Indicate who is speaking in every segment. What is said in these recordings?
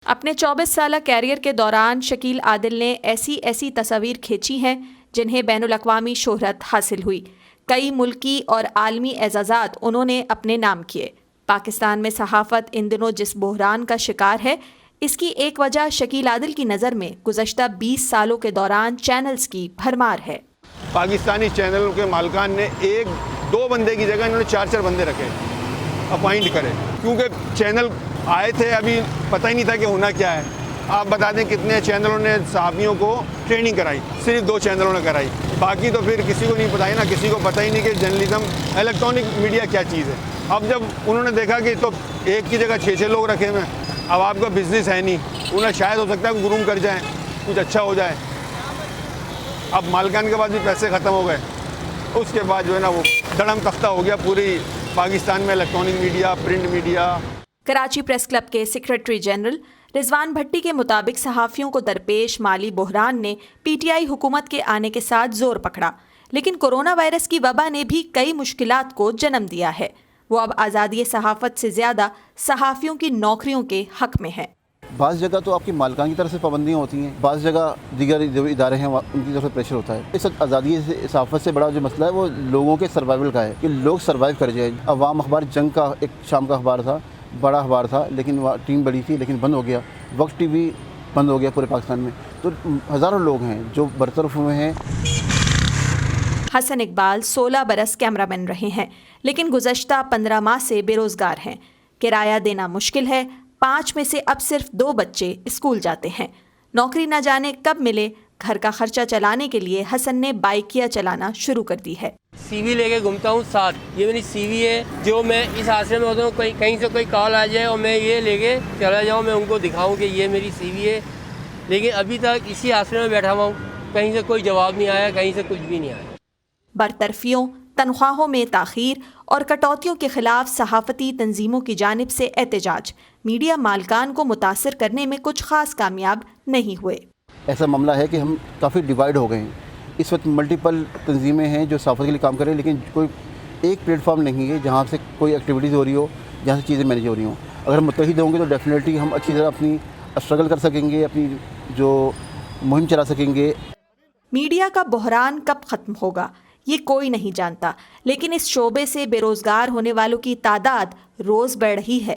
Speaker 1: اپنے 24 سالہ کیریئر کے دوران شکیل عادل نے ایسی تصاویر کھینچی ہیں جنہیں بین الاقوامی شہرت حاصل ہوئی۔ کئی ملکی اور عالمی اعزازات انہوں نے اپنے نام کیے۔ پاکستان میں صحافت ان دنوں جس بحران کا شکار ہے، اس کی ایک وجہ شکیل عادل کی نظر میں گزشتہ 20 سالوں کے دوران چینلز کی بھرمار ہے۔
Speaker 2: پاکستانی چینلوں کے مالکان نے 1-2 بندے کی جگہ انہوں نے 4 بندے رکھے، اپوائنٹ کرے، کیونکہ چینل آئے تھے، ابھی پتہ ہی نہیں تھا کہ ہونا کیا ہے۔ آپ بتا دیں کتنے چینلوں نے صحافیوں کو ٹریننگ کرائی، صرف 2 چینلوں نے کرائی، باقی تو پھر کسی کو نہیں پتہ ہے نا، کسی کو پتہ ہی نہیں کہ جرنلزم الیکٹرانک میڈیا کیا چیز ہے۔ اب جب انہوں نے دیکھا کہ تو ایک کی جگہ 6 لوگ رکھے ہوئے ہیں، اب آپ کا بزنس ہے نہیں، انہیں شاید ہو سکتا ہے کہ گروم کر جائیں، کچھ اچھا ہو جائے۔ اب مالکان کے بعد بھی پیسے ختم ہو گئے، اس کے بعد جو ہے نا وہ دڑم تختہ ہو گیا پوری پاکستان میں electronic media, print media.
Speaker 1: Karachi press club کے سیکریٹری جنرل رضوان بھٹی کے مطابق صحافیوں کو درپیش مالی بحران نے پی ٹی آئی حکومت کے آنے کے ساتھ زور پکڑا، لیکن کورونا وائرس کی وبا نے بھی کئی مشکلات کو جنم دیا ہے۔ وہ اب آزادی صحافت سے زیادہ صحافیوں کی نوکریوں کے حق میں ہے۔
Speaker 3: بعض جگہ تو آپ کی مالکان کی طرف سے پابندیاں ہوتی ہیں، بعض جگہ دیگر جو ادارے ہیں ان کی طرف سے پریشر ہوتا ہے۔ اس وقت آزادی صحافت سے بڑا جو مسئلہ ہے وہ لوگوں کے سروائیول کا ہے، کہ لوگ سروائیو کر جائیں۔ عوام اخبار جنگ کا ایک شام کا اخبار تھا، بڑا اخبار تھا، لیکن وہ ٹیم بڑی تھی لیکن بند ہو گیا۔ وقت ٹی وی بند ہو گیا پورے پاکستان میں، تو ہزاروں لوگ ہیں جو برطرف ہوئے ہیں۔
Speaker 1: حسن اقبال 16 برس کیمرہ مین رہے ہیں، لیکن گزشتہ 15 ماہ سے بے روزگار ہیں۔ کرایہ دینا مشکل ہے، 5 میں سے اب صرف 2 بچے اسکول جاتے ہیں۔ نوکری نہ جانے کب ملے، گھر کا خرچہ چلانے کے لیے حسن نے بائکیا چلانا شروع کر دی ہے۔
Speaker 4: سی وی لے کے گھومتا ہوں ساتھ، یہ میری سی وی ہے، جو میں اس حادثے میں ہوتا ہوں، کہیں سے کوئی کال آ جائے اور میں یہ لے کے چلا جاؤں، میں ان کو دکھاؤں کہ یہ میری سی وی ہے۔ لیکن ابھی تک اسی حادثے میں بیٹھا ہوا ہوں، کہیں سے کوئی جواب نہیں آیا، کہیں سے کچھ بھی نہیں آیا۔
Speaker 1: برطرفیوں، تنخواہوں میں تاخیر اور کٹوتیوں کے خلاف صحافتی تنظیموں کی جانب سے احتجاج میڈیا مالکان کو متاثر کرنے میں کچھ خاص کامیاب نہیں ہوئے۔
Speaker 3: ایسا معاملہ ہے کہ ہم کافی ڈیوائیڈ ہو گئے ہیں۔ اس وقت ملٹیپل تنظیمیں ہیں جو صحافت کے لیے کام کر رہے ہیں، لیکن کوئی ایک پلیٹ فارم نہیں ہے جہاں سے کوئی ایکٹیویٹیز ہو رہی ہو، جہاں سے چیزیں مینیج ہو رہی ہوں۔ اگر ہم متحد ہوں گے تو ڈیفینیٹلی ہم اچھی طرح اپنی اسٹرگل کر سکیں گے، اپنی جو مہم چلا سکیں گے۔
Speaker 1: میڈیا کا بحران کب ختم ہوگا یہ کوئی نہیں جانتا، لیکن اس شعبے سے بے روزگار ہونے والوں کی تعداد روز بڑھ رہی ہے۔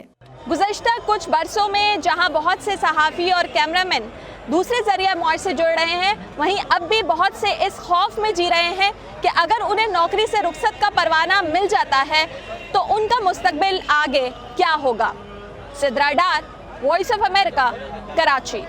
Speaker 1: گزشتہ کچھ برسوں میں جہاں بہت سے صحافی اور کیمرہ مین دوسرے ذریعہ معاش سے جڑ رہے ہیں، وہیں اب بھی بہت سے اس خوف میں جی رہے ہیں کہ اگر انہیں نوکری سے رخصت کا پروانہ مل جاتا ہے تو ان کا مستقبل آگے کیا ہوگا۔ Sidra Dar, voice of America, Karachi.